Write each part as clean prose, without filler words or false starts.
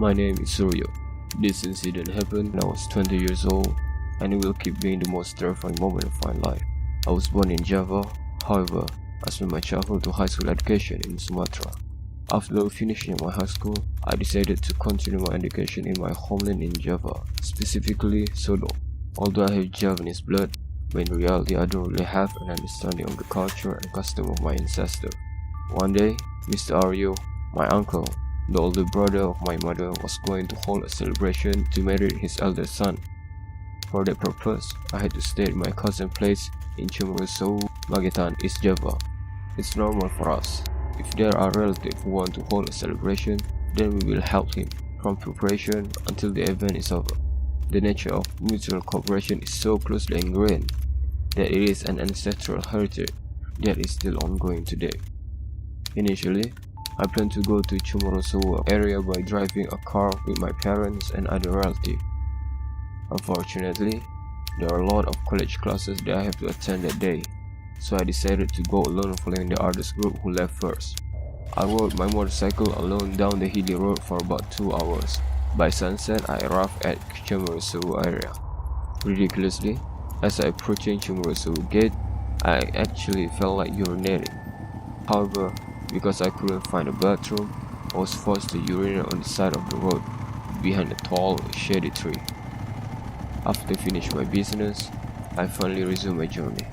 My name is Suryo. This incident happened when I was 20 years old, and it will keep being the most terrifying moment of my life. I was born in Java, however, I spent my childhood to high school education in Sumatra. After finishing my high school, I decided to continue my education in my homeland in Java, specifically Solo. Although I have Javanese blood, but in reality I don't really have an understanding of the culture and custom of my ancestors. One day, Mr. Aryo, my uncle, the older brother of my mother, was going to hold a celebration to marry his eldest son. For that purpose, I had to stay at my cousin's place in Cemoro Sewu Market, East Java. It's normal for us. If there are relatives who want to hold a celebration, then we will help him, from preparation until the event is over. The nature of mutual cooperation is so closely ingrained that it is an ancestral heritage that is still ongoing today. Initially, I planned to go to Cemoro Sewu area by driving a car with my parents and other relatives. Unfortunately, there are a lot of college classes that I have to attend that day, so I decided to go alone following the others group who left first. I rode my motorcycle alone down the hilly road for about 2 hours. By sunset, I arrived at Cemoro Sewu area. Ridiculously, as I approached Cemoro Sewu gate, I actually felt like urinating. However, because I couldn't find a bathroom, I was forced to urinate on the side of the road, behind a tall, shady tree. After finishing my business, I finally resumed my journey.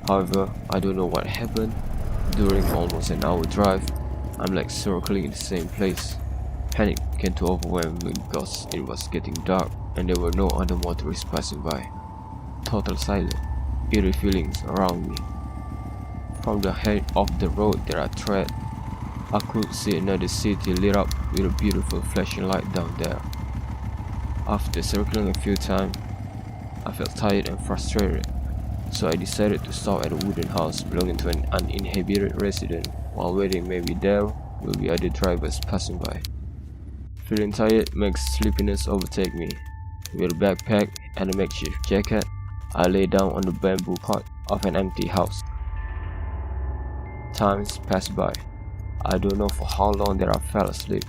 However, I don't know what happened. During almost an hour drive, I'm like circling in the same place. Panic began to overwhelm me because it was getting dark and there were no other motorists passing by. Total silence, eerie feelings around me. From the head of the road that I tread, I could see another city lit up with a beautiful flashing light down there. After circling a few times, I felt tired and frustrated, so I decided to stop at a wooden house belonging to an uninhabited resident. While waiting, maybe there will be other drivers passing by. Feeling tired makes sleepiness overtake me. With a backpack and a makeshift jacket, I lay down on the bamboo cot of an empty house. Times passed by. I don't know for how long that I fell asleep.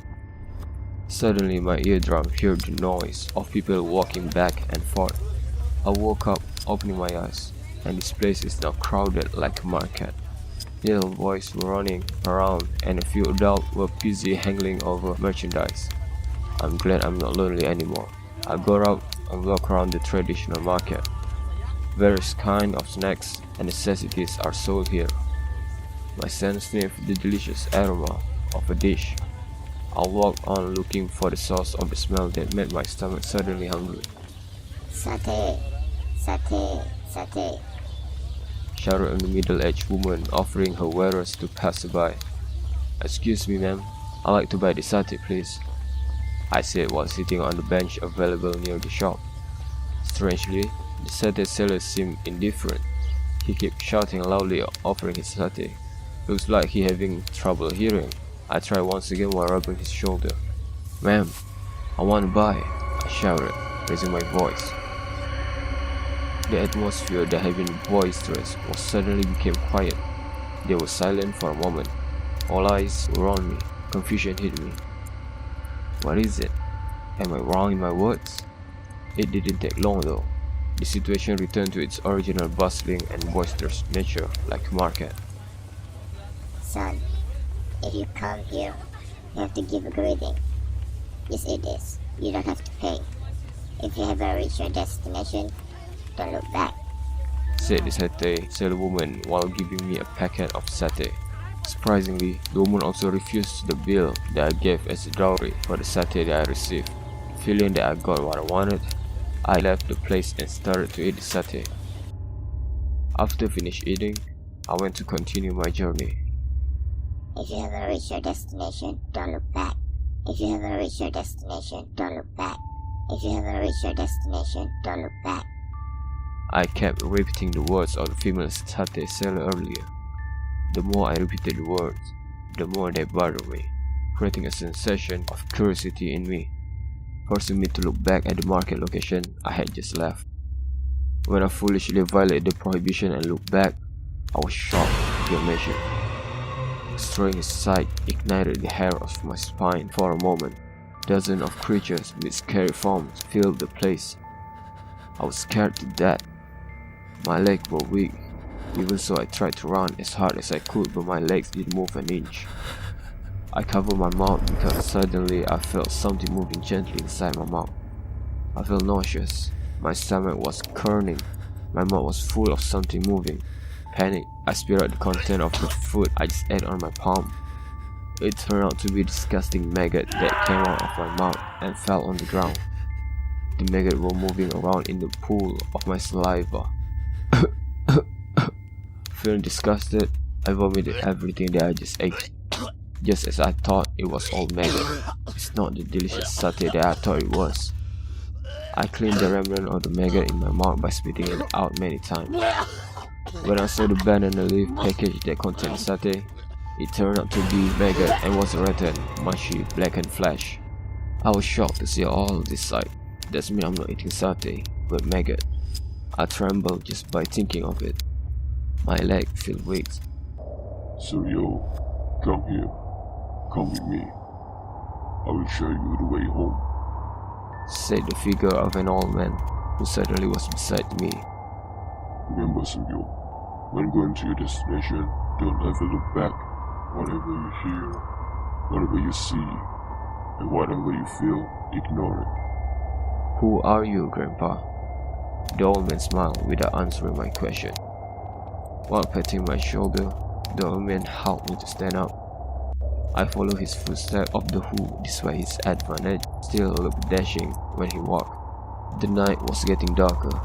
Suddenly my eardrum heard the noise of people walking back and forth. I woke up, opening my eyes, and this place is now crowded like a market. Little boys were running around and a few adults were busy haggling over merchandise. I'm glad I'm not lonely anymore. I go out and walk around the traditional market. Various kinds of snacks and necessities are sold here. My sense sniffed the delicious aroma of a dish. I walked on looking for the source of the smell that made my stomach suddenly hungry. Satay, satay, satay, Shouted a middle-aged woman offering her wares to passerby. Excuse me ma'am, I'd like to buy the satay please, I said while sitting on the bench available near the shop. Strangely, the satay seller seemed indifferent. He kept shouting loudly offering his satay. Looks like he having trouble hearing. I tried once again while rubbing his shoulder. Ma'am, I want to buy, I shouted, raising my voice. The atmosphere that had been boisterous was suddenly became quiet. They were silent for a moment. All eyes were on me. Confusion hit me. What is it? Am I wrong in my words? It didn't take long though. The situation returned to its original bustling and boisterous nature like a market. son. If you come here, you have to give a greeting. Just eat this. You don't have to pay. If you ever reach your destination, don't look back, said the satay seller woman while giving me a packet of satay. Surprisingly, the woman also refused the bill that I gave as a dowry for the satay that I received. Feeling that I got what I wanted, I left the place and started to eat the satay. After finished eating, I went to continue my journey. If you ever reach your destination, don't look back. If you ever reach your destination, don't look back. If you ever reach your destination, don't look back, I kept repeating the words of the female satay seller earlier. The more I repeated the words, the more they bothered me, creating a sensation of curiosity in me, forcing me to look back at the market location I had just left. When I foolishly violated the prohibition and looked back, I was shocked beyond measure. A strange sight ignited the hair of my spine for a moment. Dozens of creatures with scary forms filled the place. I was scared to death. My legs were weak. Even so, I tried to run as hard as I could, but my legs didn't move an inch. I covered my mouth because suddenly I felt something moving gently inside my mouth. I felt nauseous. My stomach was churning. My mouth was full of something moving. Panic, I spit out the content of the food I just ate on my palm. It turned out to be a disgusting maggot that came out of my mouth and fell on the ground. The maggot were moving around in the pool of my saliva. Feeling disgusted, I vomited everything that I just ate. Just as I thought it was all maggot. It's not the delicious satay that I thought it was. I cleaned the remnant of the maggot in my mouth by spitting it out many times. When I saw the banana leaf package that contained satay, it turned out to be maggot and was rotten, mushy, blackened flesh. I was shocked to see all of this sight. That means I'm not eating satay, but maggot. I trembled just by thinking of it. My leg felt weak. So yo, come here. Come with me. I will show you the way home, said the figure of an old man who suddenly was beside me. Remember, Suryo, when going to your destination, don't ever look back. Whatever you hear, whatever you see, and whatever you feel, ignore it. Who are you, Grandpa? The old man smiled without answering my question. While patting my shoulder, the old man helped me to stand up. I followed his footsteps up the who, despite his advantage, still looked dashing when he walked. The night was getting darker.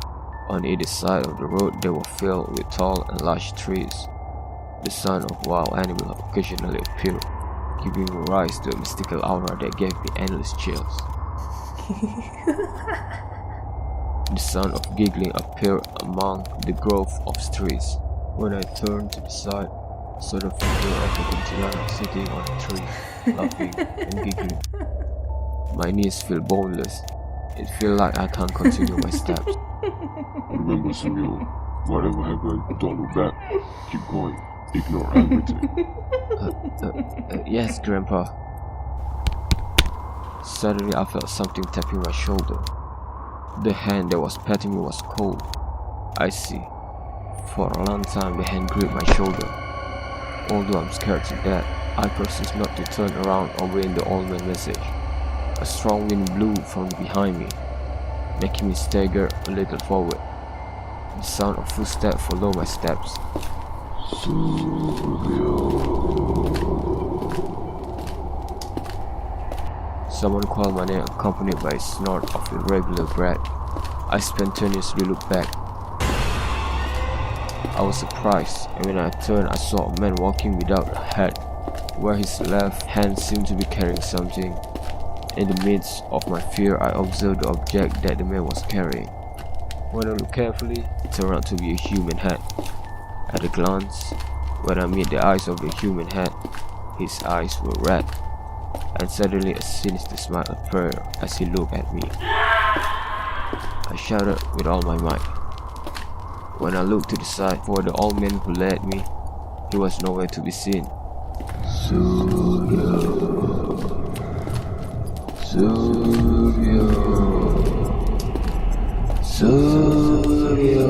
On either side of the road they were filled with tall and large trees. The sound of wild animals occasionally appeared, giving rise to a mystical aura that gave me endless chills. The sound of giggling appeared among the grove of trees. When I turned to the side, I saw the figure of a Kuntilanak sitting on a tree, laughing and giggling. My knees feel boneless. It feels like I can't continue my steps. Remember, Suryo, whatever happened, don't look back. Keep going. Ignore everything. Yes, Grandpa. Suddenly I felt something tapping my shoulder. The hand that was patting me was cold. I see. For a long time the hand gripped my shoulder. Although I'm scared to death, I persist not to turn around obeying the old man's message. A strong wind blew from behind me, making me stagger a little forward. The sound of footsteps followed my steps. Someone called my name accompanied by a snort of irregular breath. I spontaneously looked back. I was surprised, and when I turned I saw a man walking without a hat, where his left hand seemed to be carrying something. In the midst of my fear I observed the object that the man was carrying. When I looked carefully, it turned out to be a human head. At a glance, when I met the eyes of the human head, his eyes were red, and suddenly a sinister smile appeared as he looked at me. I shouted with all my might. When I looked to the side for the old man who led me, he was nowhere to be seen. Suryo, Suryo, Suryo.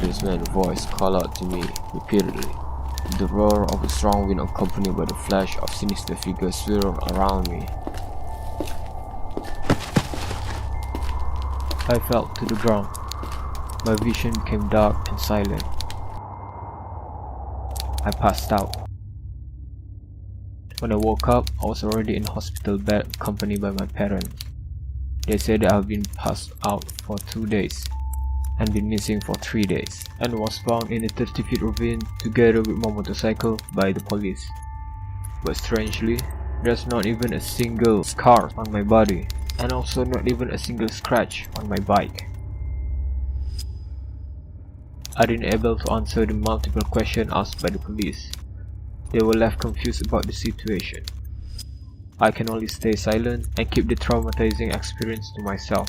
This man's voice called out to me repeatedly. The roar of a strong wind accompanied by the flash of sinister figures swirled around me. I fell to the ground. My vision became dark and silent. I passed out. When I woke up, I was already in hospital bed accompanied by my parents. They said that I've been passed out for 2 days and been missing for 3 days, and was found in a 30-feet ravine together with my motorcycle by the police. But strangely, there's not even a single scar on my body, and also not even a single scratch on my bike. I didn't able to answer the multiple questions asked by the police. They were left confused about the situation. I can only stay silent and keep the traumatizing experience to myself.